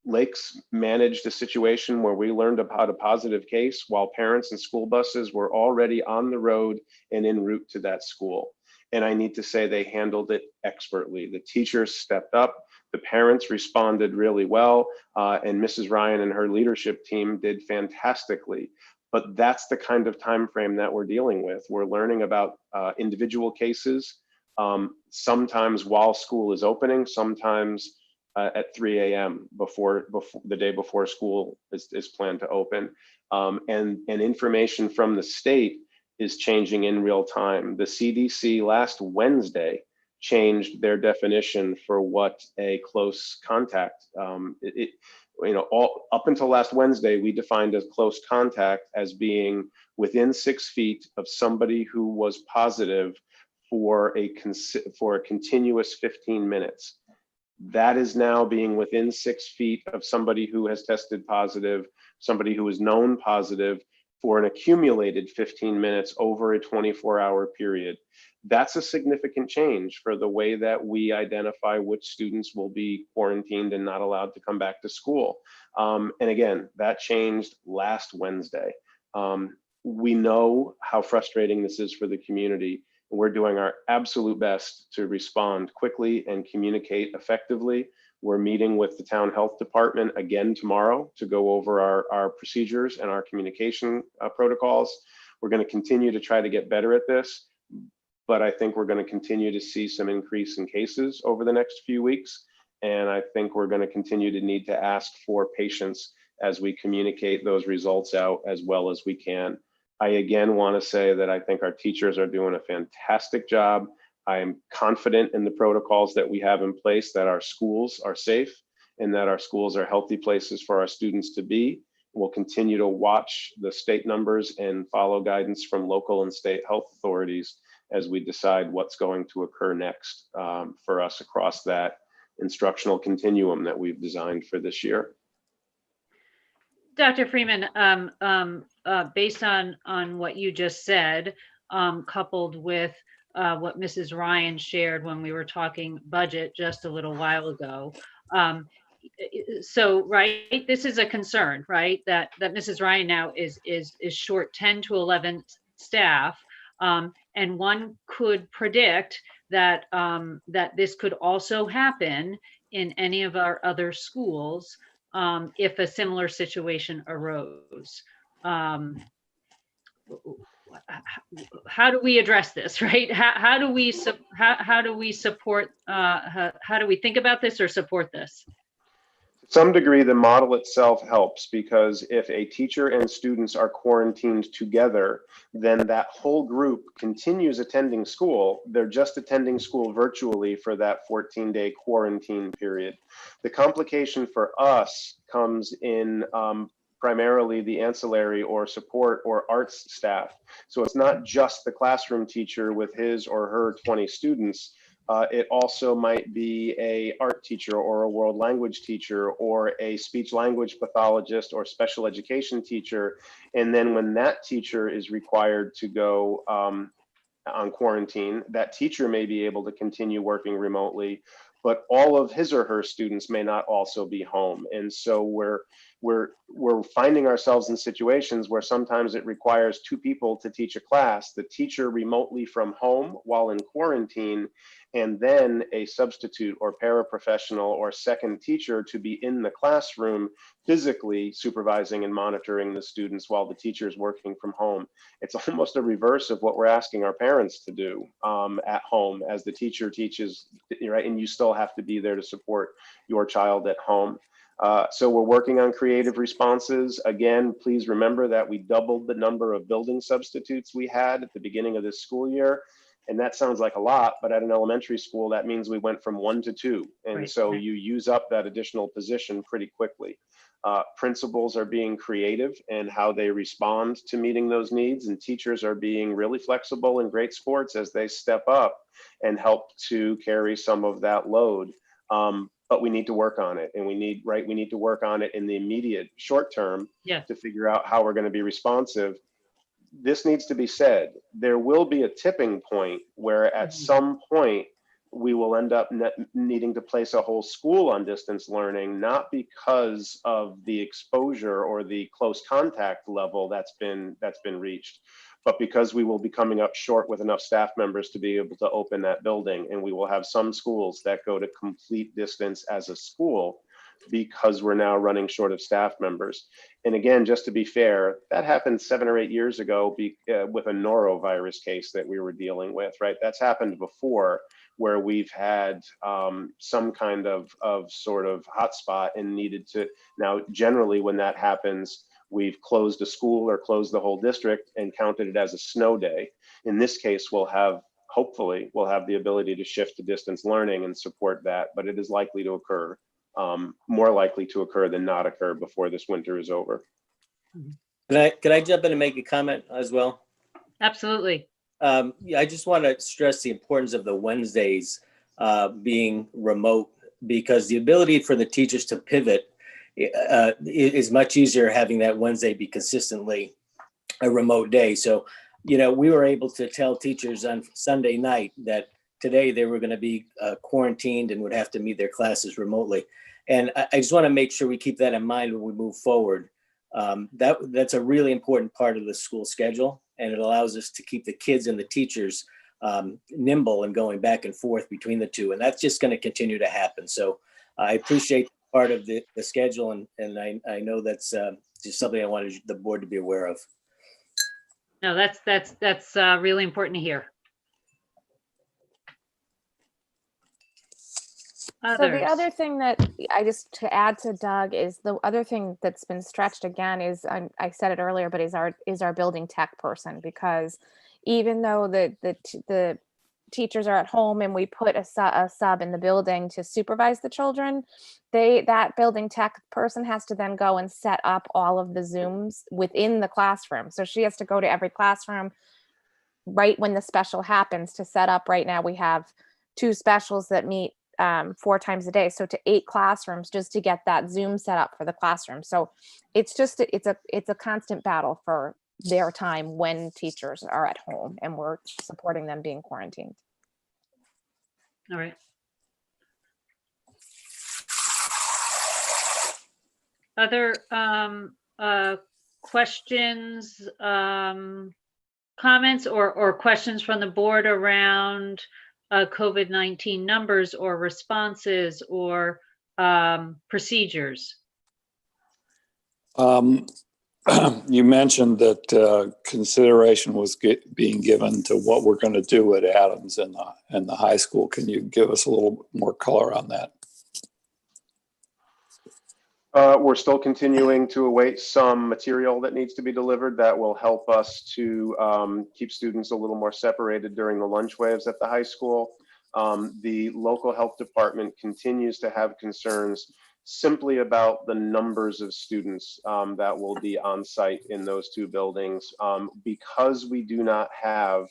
Lakes managed a situation where we learned about a positive case while parents and school buses were already on the road and en route to that school. And I need to say they handled it expertly. The teachers stepped up, the parents responded really well, and Mrs. Ryan and her leadership team did fantastically. But that's the kind of time frame that we're dealing with. We're learning about individual cases, sometimes while school is opening, sometimes at 3 a.m. before the day before school is planned to open. And information from the state is changing in real time. The CDC last Wednesday changed their definition for what a close contact, up until last Wednesday, we defined as close contact as being within 6 feet of somebody who was positive for a continuous 15 minutes. That is now being within 6 feet of somebody who has tested positive, somebody who is known positive for an accumulated 15 minutes over a 24-hour period. That's a significant change for the way that we identify which students will be quarantined and not allowed to come back to school. And again, that changed last Wednesday. We know how frustrating this is for the community. We're doing our absolute best to respond quickly and communicate effectively. We're meeting with the town health department again tomorrow to go over our procedures and our communication protocols. We're going to continue to try to get better at this, but I think we're going to continue to see some increase in cases over the next few weeks. And I think we're going to continue to need to ask for patience as we communicate those results out as well as we can. I again want to say that I think our teachers are doing a fantastic job. I am confident in the protocols that we have in place, that our schools are safe and that our schools are healthy places for our students to be. We'll continue to watch the state numbers and follow guidance from local and state health authorities as we decide what's going to occur next for us across that instructional continuum that we've designed for this year. Dr. Freeman, based on what you just said, coupled with what Mrs. Ryan shared when we were talking budget just a little while ago. So, right, this is a concern, right? That Mrs. Ryan now is short 10 to 11 staff, and one could predict that that this could also happen in any of our other schools if a similar situation arose. How do we address this, right? How do we support, how do we think about this or support this? To some degree, the model itself helps, because if a teacher and students are quarantined together, then that whole group continues attending school. They're just attending school virtually for that 14-day quarantine period. The complication for us comes in primarily the ancillary or support or arts staff. So it's not just the classroom teacher with his or her 20 students. It also might be a art teacher or a world language teacher or a speech language pathologist or special education teacher. And then when that teacher is required to go on quarantine, that teacher may be able to continue working remotely, but all of his or her students may not also be home. And so we're we're finding ourselves in situations where sometimes it requires 2 people to teach a class, the teacher remotely from home while in quarantine, and then a substitute or paraprofessional or second teacher to be in the classroom physically supervising and monitoring the students while the teacher is working from home. It's almost a reverse of what we're asking our parents to do at home as the teacher teaches, right? And you still have to be there to support your child at home. So we're working on creative responses. Again, please remember that we doubled the number of building substitutes we had at the beginning of this school year. And that sounds like a lot, but at an elementary school, that means we went from 1 to 2. And so you use up that additional position pretty quickly. Principals are being creative in how they respond to meeting those needs, and teachers are being really flexible and great sports as they step up and help to carry some of that load. But we need to work on it, and we need to work on it in the immediate short term to figure out how we're going to be responsive. This needs to be said. There will be a tipping point where at some point we will end up needing to place a whole school on distance learning, not because of the exposure or the close contact level that's been reached, but because we will be coming up short with enough staff members to be able to open that building. And we will have some schools that go to complete distance as a school because we're now running short of staff members. And again, just to be fair, that happened 7 or 8 years ago with a norovirus case that we were dealing with, right? That's happened before, where we've had some kind of sort of hotspot and needed to. Now, generally when that happens, we've closed a school or closed the whole district and counted it as a snow day. In this case, hopefully we'll have the ability to shift to distance learning and support that, but it is likely to occur, more likely to occur than not occur before this winter is over. Can I jump in and make a comment as well? Absolutely. Yeah, I just want to stress the importance of the Wednesdays being remote, because the ability for the teachers to pivot is much easier having that Wednesday be consistently a remote day. So, we were able to tell teachers on Sunday night that today they were going to be quarantined and would have to meet their classes remotely. And I just want to make sure we keep that in mind when we move forward. That's a really important part of the school schedule, and it allows us to keep the kids and the teachers nimble and going back and forth between the two. And that's just going to continue to happen. So I appreciate part of the schedule, and I know that's just something I wanted the board to be aware of. No, that's really important to hear. So the other thing that to add to Doug, is the other thing that's been stretched again is, I said it earlier, but is our building tech person, because even though the teachers are at home and we put a sub in the building to supervise the children, that building tech person has to then go and set up all of the Zooms within the classroom. So she has to go to every classroom right when the special happens to set up. Right now we have 2 specials that meet 4 times a day, so to 8 classrooms just to get that Zoom set up for the classroom. So it's a constant battle for their time when teachers are at home and we're supporting them being quarantined. All right. Other questions, comments, or questions from the board around COVID-19 numbers or responses or procedures? You mentioned that consideration was being given to what we're going to do at Adams and the high school. Can you give us a little more color on that? We're still continuing to await some material that needs to be delivered that will help us to keep students a little more separated during the lunch waves at the high school. The local health department continues to have concerns simply about the numbers of students that will be on site in those 2 buildings. Because we do not have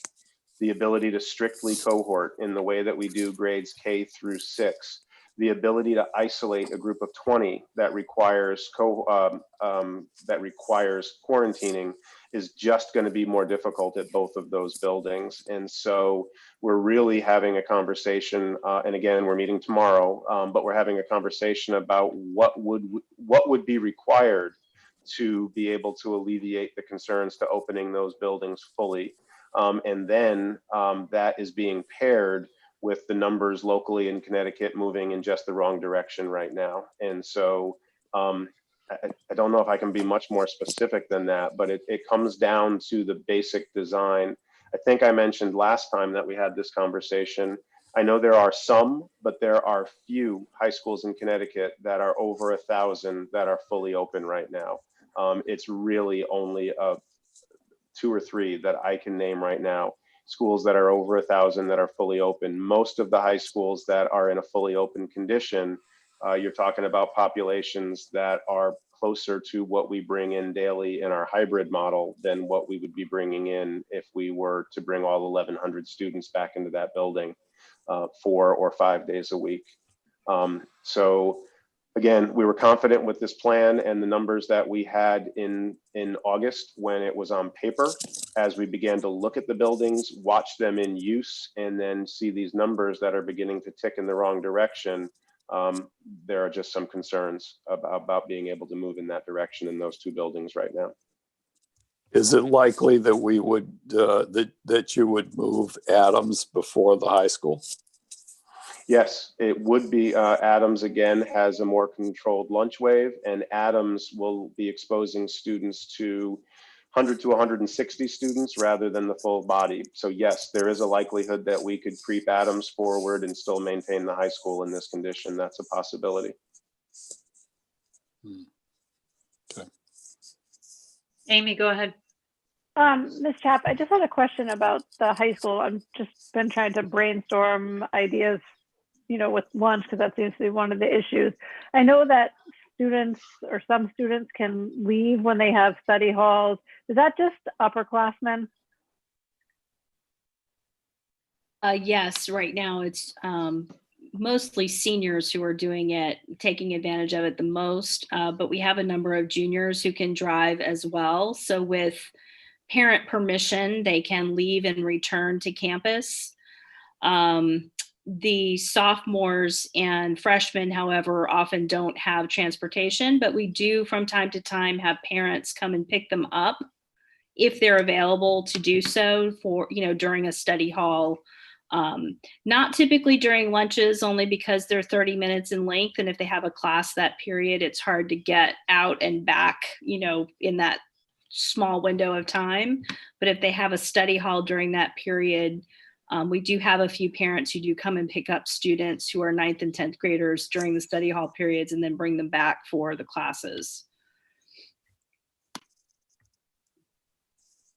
the ability to strictly cohort in the way that we do grades K through 6, the ability to isolate a group of 20 that requires quarantining is just going to be more difficult at both of those buildings. And so we're really having a conversation, and again, we're meeting tomorrow, but we're having a conversation about what would be required to be able to alleviate the concerns to opening those buildings fully. And then that is being paired with the numbers locally in Connecticut moving in just the wrong direction right now. And so I don't know if I can be much more specific than that, but it comes down to the basic design. I think I mentioned last time that we had this conversation. I know there are some, but there are few high schools in Connecticut that are over 1,000 that are fully open right now. It's really only 2 or 3 that I can name right now. Schools that are over 1,000 that are fully open. Most of the high schools that are in a fully open condition, you're talking about populations that are closer to what we bring in daily in our hybrid model than what we would be bringing in if we were to bring all 1,100 students back into that building 4 or 5 days a week. So again, we were confident with this plan and the numbers that we had in August when it was on paper. As we began to look at the buildings, watch them in use, and then see these numbers that are beginning to tick in the wrong direction, there are just some concerns about being able to move in that direction in those 2 buildings right now. Is it likely that we would, that you would move Adams before the high school? Yes, it would be. Adams, again, has a more controlled lunch wave, and Adams will be exposing students to 100 to 160 students rather than the full body. So yes, there is a likelihood that we could creep Adams forward and still maintain the high school in this condition. That's a possibility. Okay. Amy, go ahead. Ms. Chapp, I just had a question about the high school. I've just been trying to brainstorm ideas, with lunch, because that seems to be one of the issues. I know that students or some students can leave when they have study halls. Is that just upperclassmen? Yes, right now it's mostly seniors who are doing it, taking advantage of it the most, but we have a number of juniors who can drive as well. So with parent permission, they can leave and return to campus. The sophomores and freshmen, however, often don't have transportation, but we do from time to time have parents come and pick them up if they're available to do so for, during a study hall. Not typically during lunches, only because they're 30 minutes in length. And if they have a class that period, it's hard to get out and back, in that small window of time. But if they have a study hall during that period, we do have a few parents who do come and pick up students who are 9th and 10th graders during the study hall periods and then bring them back for the classes.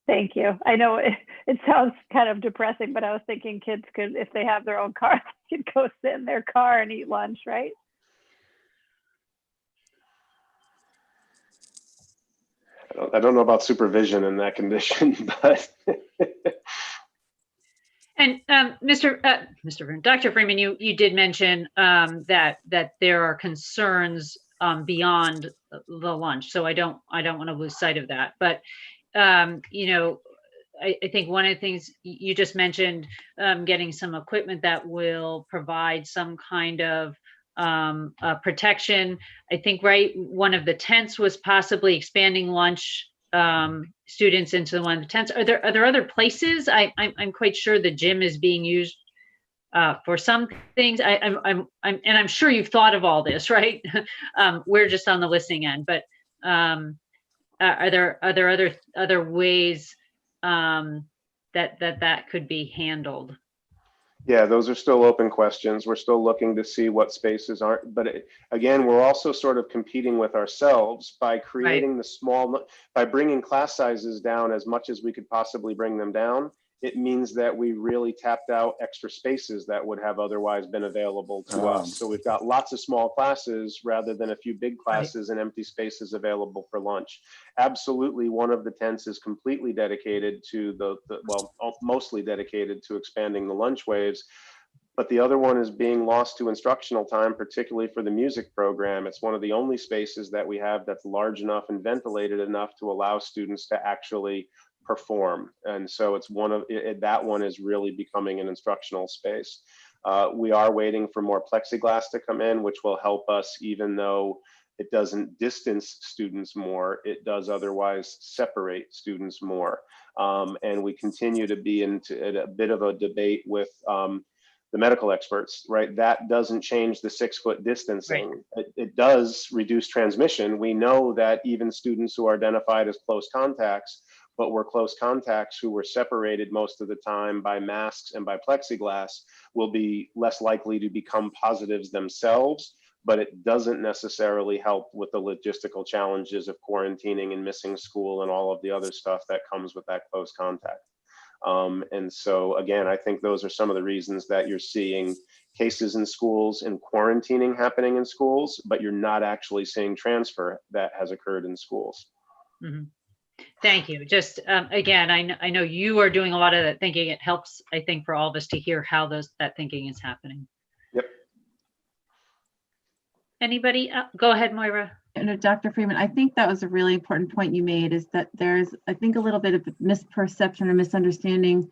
Thank you. I know it sounds kind of depressing, but I was thinking kids could, if they have their own car, they could go sit in their car and eat lunch, right? I don't know about supervision in that condition, but. And Dr. Freeman, you did mention that there are concerns beyond the lunch, so I don't want to lose sight of that. But I think one of the things you just mentioned, getting some equipment that will provide some kind of protection. I think one of the tents was possibly expanding lunch students into one of the tents. Are there other places? I'm quite sure the gym is being used for some things. I'm sure you've thought of all this, right? We're just on the listening end, but are there other ways that could be handled? Yeah, those are still open questions. We're still looking to see what spaces aren't, but again, we're also sort of competing with ourselves by creating by bringing class sizes down as much as we could possibly bring them down. It means that we really tapped out extra spaces that would have otherwise been available to us. So we've got lots of small classes rather than a few big classes and empty spaces available for lunch. Absolutely, one of the tents is completely dedicated to mostly dedicated to expanding the lunch waves. but the other one is being lost to instructional time, particularly for the music program. It's one of the only spaces that we have that's large enough and ventilated enough to allow students to actually perform. And so it's that one is really becoming an instructional space. We are waiting for more plexiglass to come in, which will help us, even though it doesn't distance students more, it does otherwise separate students more. And we continue to be into a bit of a debate with the medical experts, right? That doesn't change the 6-foot distancing. Right. It does reduce transmission. We know that even students who are identified as close contacts, but were close contacts who were separated most of the time by masks and by plexiglass, will be less likely to become positives themselves, but it doesn't necessarily help with the logistical challenges of quarantining and missing school and all of the other stuff that comes with that close contact. And so again, I think those are some of the reasons that you're seeing cases in schools and quarantining happening in schools, but you're not actually seeing transfer that has occurred in schools. Mm-hmm. Thank you. Just again, I know you are doing a lot of that thinking. It helps, I think, for all of us to hear how that thinking is happening. Yep. Anybody? Go ahead, Moira. Dr. Freeman, I think that was a really important point you made, is that there's, I think, a little bit of misperception or misunderstanding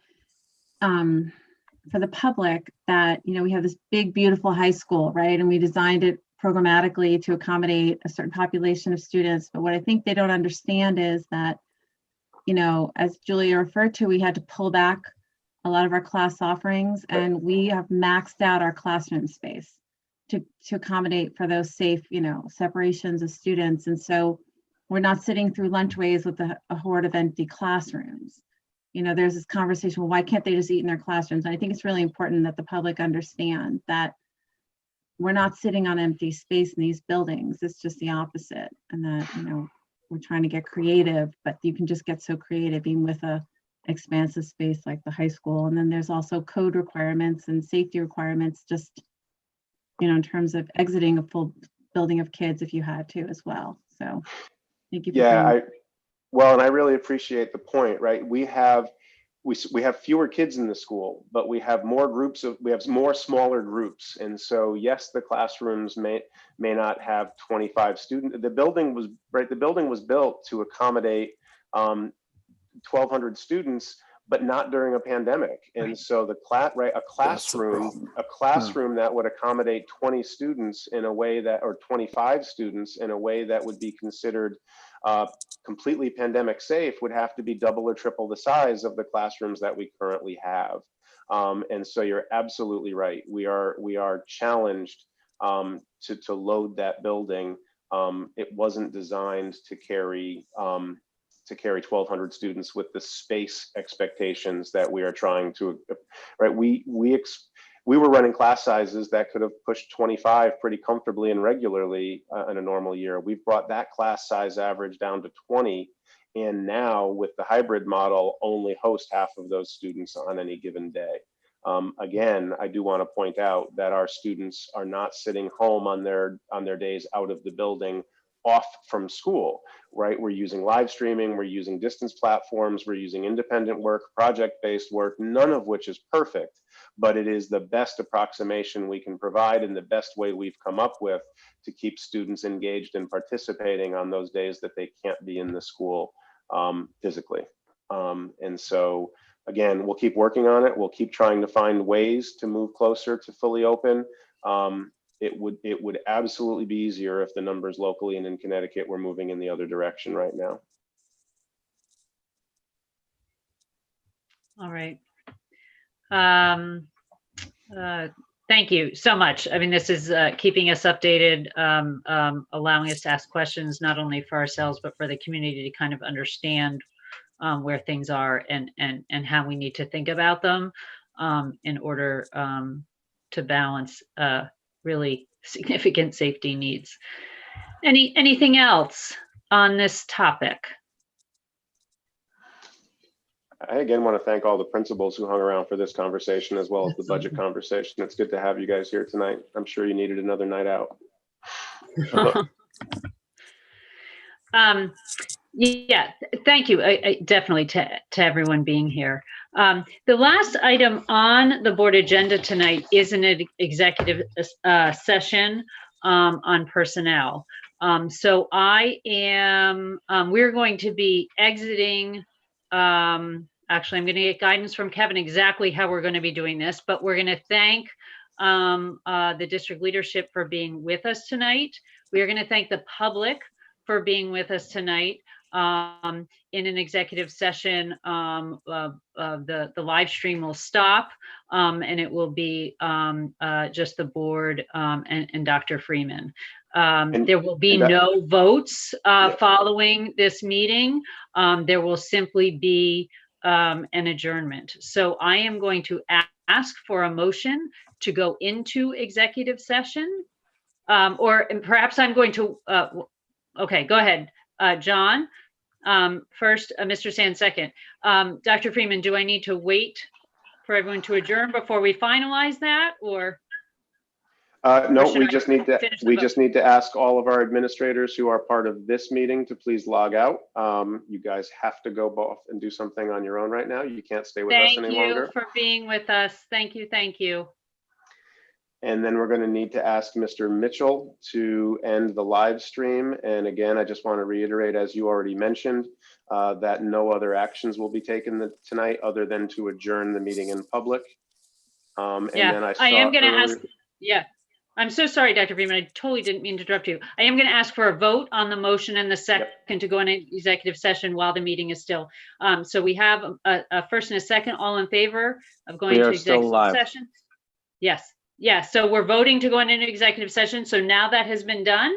for the public that, you know, we have this big, beautiful high school, right? And we designed it programmatically to accommodate a certain population of students. But what I think they don't understand is that, you know, as Julia referred to, we had to pull back a lot of our class offerings, and we have maxed out our classroom space to accommodate for those safe, you know, separations of students. And so we're not sitting through lunchways with a horde of empty classrooms. You know, there's this conversation, well, why can't they just eat in their classrooms? And I think it's really important that the public understand that we're not sitting on empty space in these buildings. It's just the opposite. And that, you know, we're trying to get creative, but you can just get so creative even with a expansive space like the high school. And then there's also code requirements and safety requirements, just, you know, in terms of exiting a full building of kids if you had to as well. So thank you. Well, and I really appreciate the point, right? We have fewer kids in the school, but we have more more smaller groups. And so, yes, the classrooms may not have 25 students. The building was built to accommodate 1,200 students, but not during a pandemic. And so a classroom that would accommodate 20 students in a way that, or 25 students in a way that would be considered completely pandemic safe, would have to be double or triple the size of the classrooms that we currently have. And so you're absolutely right. We are challenged to load that building. It wasn't designed to carry 1,200 students with the space expectations that we are trying to, right? We were running class sizes that could have pushed 25 pretty comfortably and regularly in a normal year. We've brought that class size average down to 20. And now with the hybrid model, only host half of those students on any given day. Again, I do want to point out that our students are not sitting home on their days out of the building off from school, right? We're using live streaming, we're using distance platforms, we're using independent work, project-based work, none of which is perfect, but it is the best approximation we can provide and the best way we've come up with to keep students engaged and participating on those days that they can't be in the school physically. And so, again, we'll keep working on it. We'll keep trying to find ways to move closer to fully open. It would absolutely be easier if the numbers locally and in Connecticut were moving in the other direction right now. All right. Thank you so much. I mean, this is keeping us updated, allowing us to ask questions, not only for ourselves, but for the community to kind of understand where things are and how we need to think about them in order to balance really significant safety needs. Anything else on this topic? I again want to thank all the principals who hung around for this conversation as well as the budget conversation. It's good to have you guys here tonight. I'm sure you needed another night out. Yeah, thank you. Definitely to everyone being here. The last item on the board agenda tonight is an executive session on personnel. So we're going to be exiting, actually, I'm going to get guidance from Kevin exactly how we're going to be doing this, but we're going to thank the district leadership for being with us tonight. We are going to thank the public for being with us tonight. In an executive session, the live stream will stop, and it will be just the board and Dr. Freeman. There will be no votes following this meeting. There will simply be an adjournment. So I am going to ask for a motion to go into executive session, or perhaps I'm going to, okay, go ahead, John. First, Mr. Sand second. Dr. Freeman, do I need to wait for everyone to adjourn before we finalize that, or? No, we just need to ask all of our administrators who are part of this meeting to please log out. You guys have to go off and do something on your own right now. You can't stay with us any longer. Thank you for being with us. Thank you. Thank you. And then we're going to need to ask Mr. Mitchell to end the live stream. And again, I just want to reiterate, as you already mentioned, that no other actions will be taken tonight other than to adjourn the meeting in public. And then I am going to ask, I'm so sorry, Dr. Freeman, I totally didn't mean to interrupt you. I am going to ask for a vote on the motion and the second to go into executive session while the meeting is still. So we have a first and a second, all in favor of going to executive session? Yes. Yeah, so we're voting to go into an executive session. So now that has been done.